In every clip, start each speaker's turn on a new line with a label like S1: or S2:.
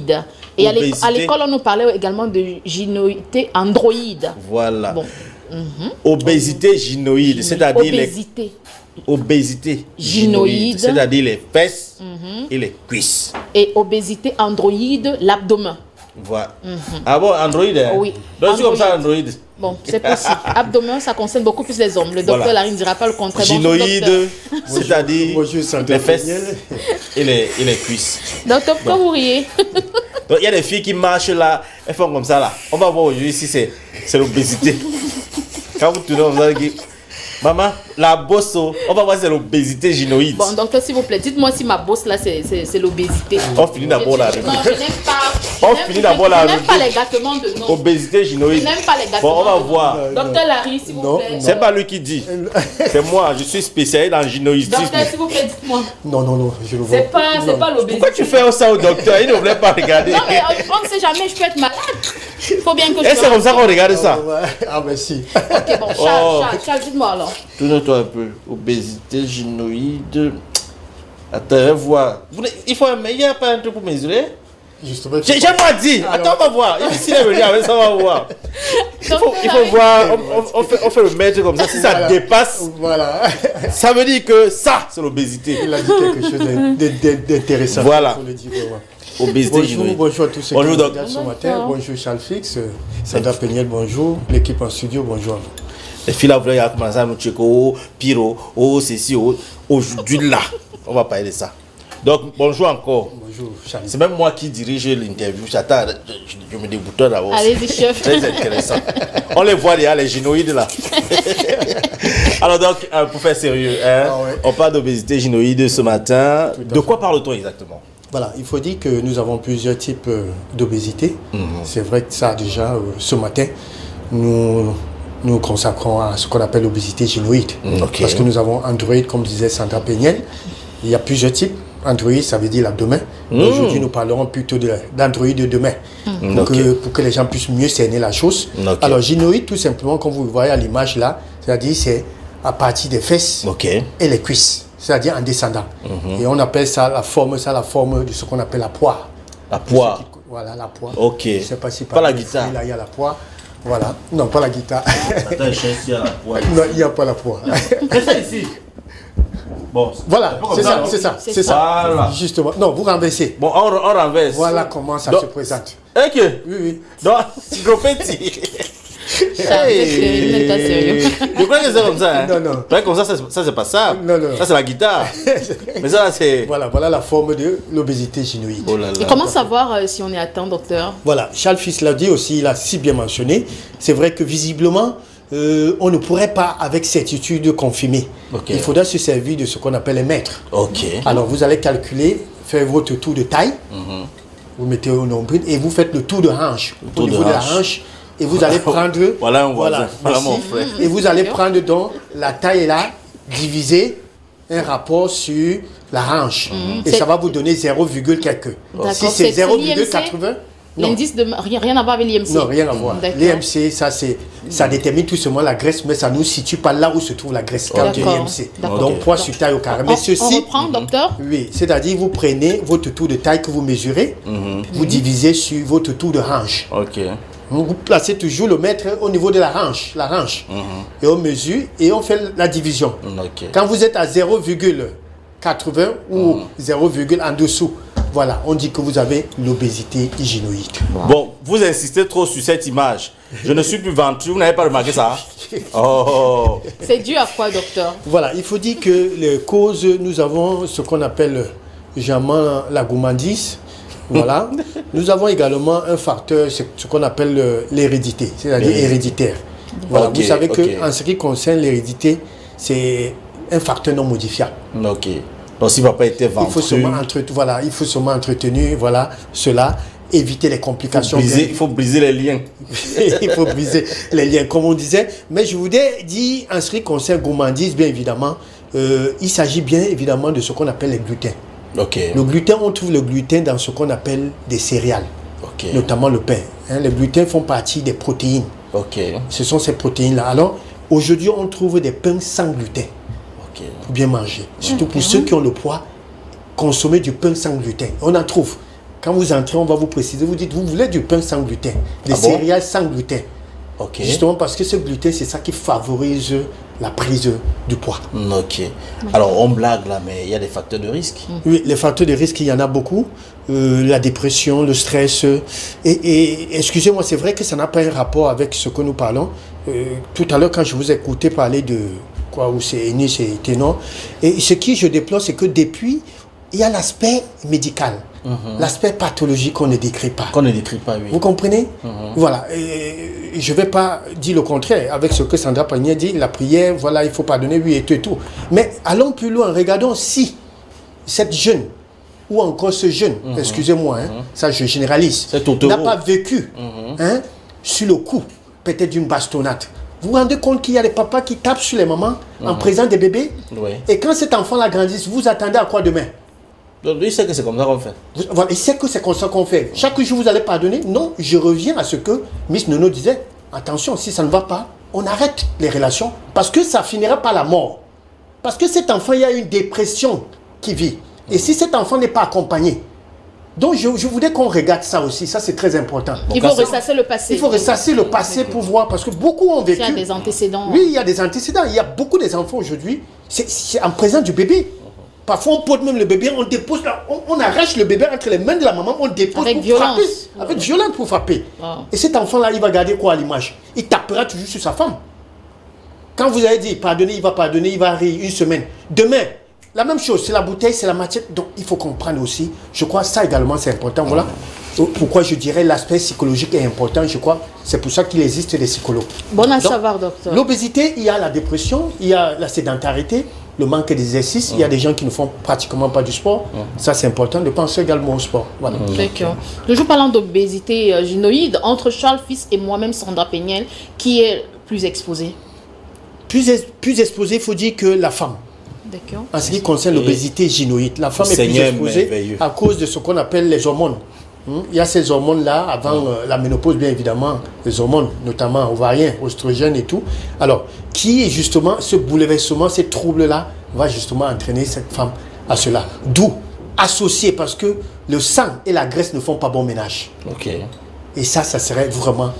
S1: gynoïde. Et à l'école, on nous parlait également de gynoïde androïde.
S2: Voilà. Bon. Obésité gynoïde, c'est-à-dire obésité gynoïde, c'est-à-dire les fesses et les cuisses.
S1: Et obésité androïde, l'abdomen.
S2: Voilà. Ah bon, androïde hein?
S1: Oui.
S2: Donc c'est comme ça, androïde.
S1: Bon, c'est possible. Abdomen, ça concerne beaucoup plus les hommes. Le docteur Larry ne dira pas le contraire.
S2: Gynoïde, c'est-à-dire les fesses et les cuisses.
S1: Docteur, pourquoi vous riez?
S2: Donc il y a des filles qui marchent là, elles font comme ça là. On va voir aujourd'hui si c'est l'obésité. Quand vous tournez, vous allez dire, maman, la bosse, on va voir si c'est l'obésité gynoïde.
S1: Bon, docteur, s'il vous plaît, dites-moi si ma bosse là, c'est l'obésité.
S2: On finit d'abord la
S1: rubrique. Non, je n'aime pas.
S2: On finit d'abord la rubrique.
S1: Je n'aime pas les gâtements de nom.
S2: Obésité gynoïde.
S1: Je n'aime pas les gâtements.
S2: Bon, on va voir.
S1: Docteur Larry, s'il vous plaît.
S2: C'est pas lui qui dit. C'est moi, je suis spécialisé dans le gynoïdisme.
S1: Docteur, s'il vous plaît, dites-moi.
S3: Non, je le vois.
S1: C'est pas l'obésité.
S2: Pourquoi tu fais ça au docteur? Il ne voulait pas regarder.
S1: Non, mais on ne sait jamais, je peux être malade. Il faut bien que je.
S2: Et c'est comme ça qu'on regarde ça.
S3: Ah, ben si.
S1: Ok, bon, Charles, dites-moi alors.
S2: Tourne-toi un peu. Obésité gynoïde. Attends, on va voir. Il faut un meilleur, pas un truc pour mesurer.
S3: Justement.
S2: J'ai pas dit. Attends, on va voir. Ici, il est venu avec ça, on va voir. Il faut voir. On fait le mètre comme ça. Si ça dépasse,
S3: voilà.
S2: Ça veut dire que ça, c'est l'obésité.
S3: Il a dit quelque chose d'intéressant.
S2: Voilà.
S3: Faut le dire, vraiment.
S2: Obésité gynoïde.
S3: Bonjour à tous ceux qui nous regardent ce matin. Bonjour Charles Fix, Sandra Peniel, bonjour. L'équipe en studio, bonjour à vous.
S2: Les filles là voulaient commencer à nous checker, oh, Piro, oh, ceci, oh. Aujourd'hui là, on va parler de ça. Donc, bonjour encore.
S3: Bonjour Charles.
S2: C'est même moi qui dirige l'interview. J'attends, je me déboutonne d'abord.
S1: Allez-y, chef.
S2: Très intéressant. On les voit déjà, les gynoïdes là. Alors donc, pour faire sérieux, on parle d'obésité gynoïde ce matin. De quoi parle-t-on exactement?
S3: Voilà, il faut dire que nous avons plusieurs types d'obésité. C'est vrai que ça, déjà, ce matin, nous consacrons à ce qu'on appelle l'obésité gynoïde. Parce que nous avons androïde, comme disait Sandra Peniel. Il y a plusieurs types. Androïde, ça veut dire l'abdomen. Aujourd'hui, nous parlerons plutôt d'androïde de demain. Pour que les gens puissent mieux cerner la chose. Alors, gynoïde, tout simplement, comme vous le voyez à l'image là, c'est-à-dire c'est à partir des fesses et les cuisses. C'est-à-dire en descendant. Et on appelle ça la forme de ce qu'on appelle la poire.
S2: La poire.
S3: Voilà, la poire.
S2: Ok.
S3: Je sais pas si
S2: pas la guitare.
S3: Là, il y a la poire. Voilà. Non, pas la guitare.
S2: Attends, je cherche s'il y a la poire.
S3: Non, il n'y a pas la poire.
S2: C'est ça ici. Bon.
S3: Voilà, c'est ça.
S2: Voilà.
S3: Justement. Non, vous renversez.
S2: Bon, on renverse.
S3: Voilà comment ça se présente.
S2: Ok.
S3: Oui.
S2: Donc, psychopathie.
S1: Je
S2: crois que c'est comme ça. Hein?
S3: Non.
S2: Comme ça, c'est pas ça.
S3: Non.
S2: Ça, c'est la guitare. Mais ça, c'est...
S3: Voilà la forme de l'obésité gynoïde.
S2: Oh là là.
S1: Et comment savoir si on est atteint, docteur?
S3: Voilà, Charles Fils l'a dit aussi, il a si bien mentionné. C'est vrai que visiblement, on ne pourrait pas avec certitude confirmer. Il faudra se servir de ce qu'on appelle les mètres. Alors, vous allez calculer, faire votre tour de taille. Vous mettez au nombril et vous faites le tour de hanche. Au niveau de la hanche. Et vous allez prendre...
S2: Voilà mon frère.
S3: Et vous allez prendre donc la taille là, diviser un rapport sur la hanche. Et ça va vous donner 0, quelque. Si c'est 0,80...
S1: L'indice de rien à voir avec l'IMC.
S3: Non, rien à voir. L'IMC, ça détermine tout simplement la graisse, mais ça ne nous situe pas là où se trouve la graisse quand il y a l'IMC. Donc, poids sur taille au carré. Mais ceci...
S1: On reprend, docteur?
S3: Oui, c'est-à-dire vous prenez votre tour de taille que vous mesurez, vous divisez sur votre tour de hanche. Vous placez toujours le mètre au niveau de la hanche. Et on mesure et on fait la division. Quand vous êtes à 0,80 ou 0, en dessous, voilà, on dit que vous avez l'obésité gynoïde.
S2: Bon, vous insistez trop sur cette image. Je ne suis plus ventrue, vous n'avez pas remarqué ça? Oh.
S1: C'est dû à quoi, docteur?
S3: Voilà, il faut dire que les causes, nous avons ce qu'on appelle généralement la gourmandise. Voilà. Nous avons également un facteur, ce qu'on appelle l'hérédité, c'est-à-dire héréditaire. Voilà. Vous savez qu'en ce qui concerne l'hérédité, c'est un facteur non modifiable.
S2: Donc, si papa était ventru...
S3: Il faut seulement entretenir cela, éviter les complications.
S2: Il faut briser les liens.
S3: Il faut briser les liens, comme on disait. Mais je voudrais dire, en ce qui concerne gourmandise, bien évidemment, il s'agit bien évidemment de ce qu'on appelle les gluten. Le gluten, on trouve le gluten dans ce qu'on appelle des céréales, notamment le pain. Les gluten font partie des protéines. Ce sont ces protéines-là. Alors, aujourd'hui, on trouve des pains sans gluten. Pour bien manger. Surtout pour ceux qui ont le poids, consommer du pain sans gluten. On en trouve. Quand vous entrez, on va vous préciser. Vous dites, vous voulez du pain sans gluten, des céréales sans gluten.
S2: Ok.
S3: Justement parce que ce gluten, c'est ça qui favorise la prise du poids.
S2: Ok. Alors, on blague là, mais il y a des facteurs de risque.
S3: Oui, les facteurs de risque, il y en a beaucoup. La dépression, le stress. Et excusez-moi, c'est vrai que ça n'a pas un rapport avec ce que nous parlons. Tout à l'heure, quand je vous ai écouté parler de quoi, où c'est Enis et Ténor, et ce qui je déplore, c'est que depuis, il y a l'aspect médical, l'aspect pathologique qu'on ne décrit pas.
S2: Qu'on ne décrit pas, oui.
S3: Vous comprenez? Voilà. Et je ne vais pas dire le contraire avec ce que Sandra Pagnier dit, la prière, voilà, il faut pardonner, oui, et tout. Mais allons plus loin, regardons si cette jeune, ou encore ce jeune, excusez-moi, ça je généralise, n'a pas vécu sur le coup, peut-être d'une bastonnade. Vous vous rendez compte qu'il y a des papas qui tapent sur les mamans en présence des bébés? Et quand cet enfant-là grandit, vous attendez à quoi demain?
S2: Donc, lui, il sait que c'est comme ça qu'on fait.
S3: Voilà, il sait que c'est comme ça qu'on fait. Chaque jour, vous allez pardonner? Non, je reviens à ce que Miss Nono disait. Attention, si ça ne va pas, on arrête les relations. Parce que ça finira par la mort. Parce que cet enfant, il y a une dépression qui vit. Et si cet enfant n'est pas accompagné, donc je voudrais qu'on regarde ça aussi. Ça, c'est très important.
S1: Il faut ressasser le passé.
S3: Il faut ressasser le passé pour voir. Parce que beaucoup ont vécu.
S1: Il y a des antécédents.
S3: Oui, il y a des antécédents. Il y a beaucoup des enfants aujourd'hui. C'est en présence du bébé. Parfois, on porte même le bébé, on dépose, on arrache le bébé entre les mains de la maman, on dépose
S1: avec
S3: pour
S1: violence.
S3: Frapper. Avec violence pour frapper. Et cet enfant-là, il va garder quoi à l'image? Il tapera toujours sur sa femme. Quand vous avez dit pardonner, il va rire une semaine. Demain, la même chose, c'est la bouteille, c'est la matière. Donc, il faut comprendre aussi. Je crois que ça également, c'est important. Voilà pourquoi je dirais l'aspect psychologique est important. Je crois c'est pour ça qu'il existe des psychologues.
S1: Bon à savoir, docteur.
S3: L'obésité, il y a la dépression, il y a la sédentarité, le manque d'exercice. Il y a des gens qui ne font pratiquement pas du sport. Ça, c'est important de penser également au sport. Voilà.
S1: D'accord. Toujours parlant d'obésité gynoïde, entre Charles Fils et moi-même, Sandra Peignel, qui est plus exposé?
S3: Plus exposé, il faut dire que la femme.
S1: D'accord.
S3: En ce qui concerne l'obésité gynoïde, la femme est plus exposée à cause de ce qu'on appelle les hormones. Il y a ces hormones-là, avant la ménopause, bien évidemment, les hormones, notamment ovariens, oestrogènes et tout. Alors, qui est justement ce bouleversement, ces troubles-là, va justement entraîner cette femme à cela. D'où, associé, parce que le sang et la graisse ne font pas bon ménage.
S2: Ok.
S3: Et ça serait vraiment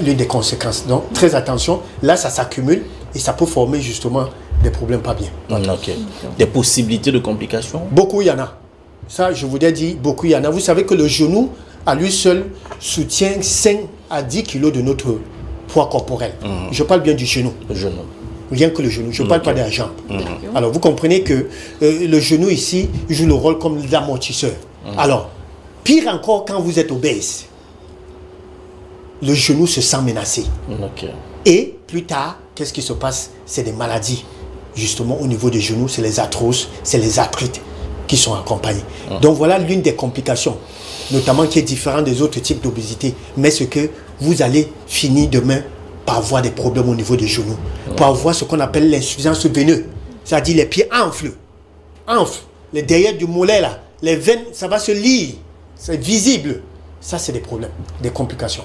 S3: l'une des conséquences. Donc, très attention, là, ça s'accumule et ça peut former justement des problèmes pas bien.
S2: Ok. Des possibilités de complications?
S3: Beaucoup, il y en a. Ça, je vous ai dit, beaucoup il y en a. Vous savez que le genou, à lui seul, soutient 5 à 10 kilos de notre poids corporel. Je parle bien du genou.
S2: Le genou.
S3: Rien que le genou. Je ne parle pas de la jambe. Alors, vous comprenez que le genou ici joue le rôle comme l'amortisseur. Alors, pire encore quand vous êtes obèse, le genou se sent menacé. Et plus tard, qu'est-ce qui se passe? C'est des maladies. Justement, au niveau des genoux, c'est les arthroses, c'est les arthrites qui sont accompagnés. Donc voilà l'une des complications, notamment qui est différente des autres types d'obésité. Mais ce que vous allez finir demain par avoir des problèmes au niveau des genoux, par avoir ce qu'on appelle l'insuffisance veineuse, c'est-à-dire les pieds enflent, les derrière du mollet là, les veines, ça va se lier, c'est visible. Ça, c'est des problèmes, des complications.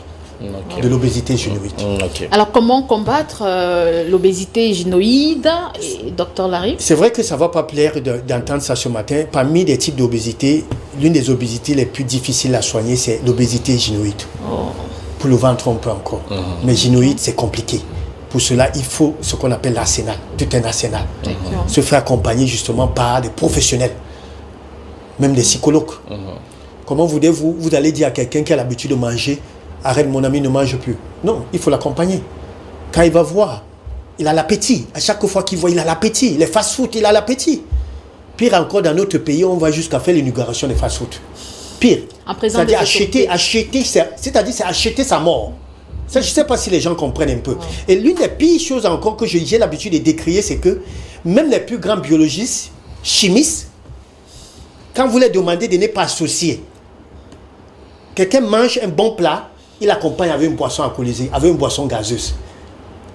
S3: De l'obésité gynoïde.
S1: Alors, comment combattre l'obésité gynoïde, Dr Larry? C'est
S3: vrai que ça ne va pas plaire d'entendre ça ce matin. Parmi les types d'obésité, l'une des obésités les plus difficiles à soigner, c'est l'obésité gynoïde. Pour le ventre, on peut encore. Mais gynoïde, c'est compliqué. Pour cela, il faut ce qu'on appelle l'arsenal, tout un arsenal. Se faire accompagner justement par des professionnels, même des psychologues. Comment vous allez dire à quelqu'un qui a l'habitude de manger, arrête mon ami, ne mange plus. Non, il faut l'accompagner. Quand il va voir, il a l'appétit. À chaque fois qu'il voit, il a l'appétit. Les fast-food, il a l'appétit. Pire encore, dans notre pays, on va jusqu'à faire l'inauguration des fast-food. Pire. C'est-à-dire c'est acheter sa mort. Ça, je ne sais pas si les gens comprennent un peu. Et l'une des pires choses encore que j'ai l'habitude de décrier, c'est que même les plus grands biologistes, chimistes, quand vous leur demandez de ne pas associer, quelqu'un mange un bon plat, il accompagne avec une boisson alcoolisée, avec une boisson gazeuse.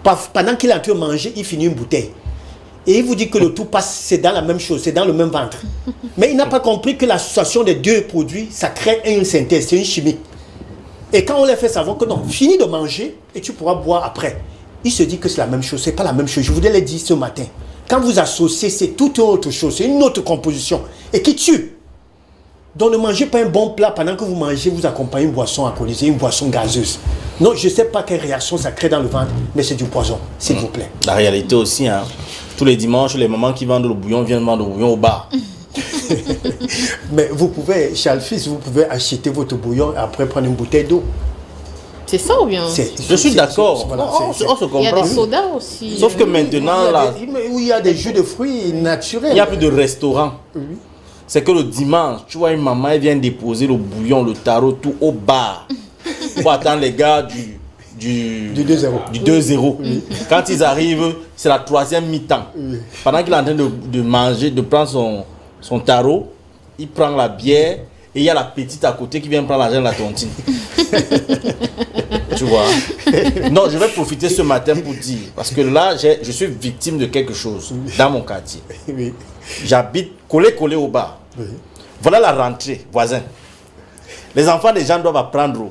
S3: Pendant qu'il est en train de manger, il finit une bouteille. Et il vous dit que le tout passe, c'est dans la même chose, c'est dans le même ventre. Mais il n'a pas compris que l'association des deux produits, ça crée une synthèse, c'est une chimie. Et quand on les fait savoir que non, finis de manger et tu pourras boire après. Il se dit que c'est la même chose, c'est pas la même chose. Je vous l'ai dit ce matin. Quand vous associez, c'est toute autre chose, c'est une autre composition et qui tue. Donc ne mangez pas un bon plat pendant que vous mangez, vous accompagnez une boisson alcoolisée, une boisson gazeuse. Non, je ne sais pas quelle réaction ça crée dans le ventre, mais c'est du poison, s'il vous plaît.
S2: La réalité aussi, hein. Tous les dimanches, les mamans qui vendent le bouillon viennent vendre le bouillon au bar.
S3: Mais vous pouvez, chez Alphys, vous pouvez acheter votre bouillon et après prendre une bouteille d'eau.
S1: C'est ça ou bien?
S2: Je suis d'accord.
S3: Voilà,
S2: On se comprend.
S1: Il y a des sodas aussi.
S2: Sauf que maintenant, là,
S3: il y a des jus de fruits naturels.
S2: il n'y a plus de restaurant.
S3: Oui.
S2: C'est que le dimanche, tu vois une maman, elle vient déposer le bouillon, le tarot, tout au bar. Pour attendre les gars du
S3: 2-0.
S2: Du 2-0. Quand ils arrivent, c'est la troisième mi-temps. Pendant qu'il est en train de manger, de prendre son tarot, il prend la bière et il y a la petite à côté qui vient prendre l'argent de la tontine. Tu vois? Non, je vais profiter ce matin pour dire, parce que là, je suis victime de quelque chose dans mon quartier.
S3: Oui.
S2: J'habite collé au bar.
S3: Oui.
S2: Voilà la rentrée, voisin. Les enfants des gens doivent apprendre.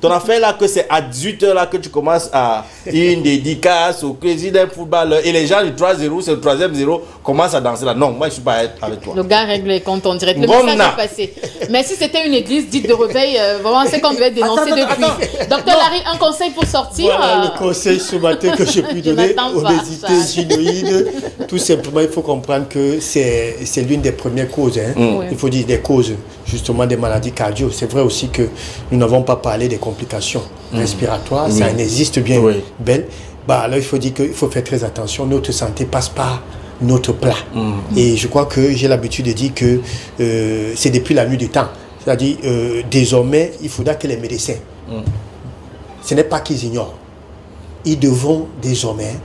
S2: Ton affaire là, que c'est à 18h là que tu commences à une dédicace au président football et les gens du 3-0, c'est le 3e0, commencent à danser là. Non, moi je suis pas avec toi.
S1: Le gars règle les comptes en direct. Le
S2: Bon,
S1: message est passé. Mais si c'était une église dite de réveil, vraiment c'est qu'on devait dénoncer depuis. Docteur Larry, un conseil pour sortir.
S3: Voilà le conseil ce matin que j'ai pu donner. Obésité gynoïde. Tout simplement, il faut comprendre que c'est l'une des premières causes. Hein.
S1: Oui.
S3: Il faut dire des causes justement des maladies cardio. C'est vrai aussi que nous n'avons pas parlé des complications respiratoires. Ça en existe bien belle. Bah, alors il faut dire qu'il faut faire très attention. Notre santé passe par notre plat. Et je crois que j'ai l'habitude de dire que c'est depuis la nuit du temps. C'est-à-dire, désormais, il faudra que les médecins, ce n'est pas qu'ils ignorent, ils devront désormais,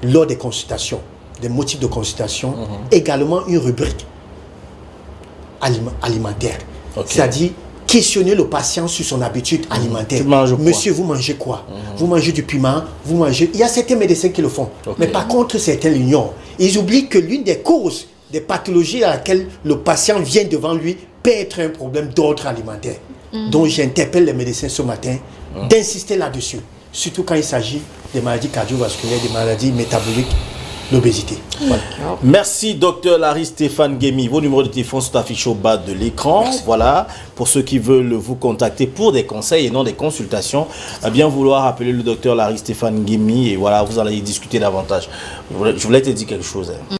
S3: lors des consultations, des motifs de consultation, également une rubrique alimentaire.
S2: Okay.
S3: C'est-à-dire, questionner le patient sur son habitude alimentaire.
S2: Tu manges quoi?
S3: Monsieur, vous mangez quoi? Vous mangez du piment? Vous mangez... Il y a certains médecins qui le font.
S2: Okay.
S3: Mais par contre, certains l'ignorent. Ils oublient que l'une des causes des pathologies à laquelle le patient vient devant lui peut être un problème d'ordre alimentaire. Donc j'interpelle les médecins ce matin d'insister là-dessus. Surtout quand il s'agit des maladies cardiovasculaires, des maladies métaboliques, l'obésité. Voilà.
S2: Merci docteur Larry Stéphane Guémy. Vos numéros de téléphone sont affichés au bas de l'écran. Voilà, pour ceux qui veulent vous contacter pour des conseils et non des consultations, à bien vouloir appeler le docteur Larry Stéphane Guémy et voilà, vous allez y discuter davantage. Je voulais te dire quelque chose. Hein.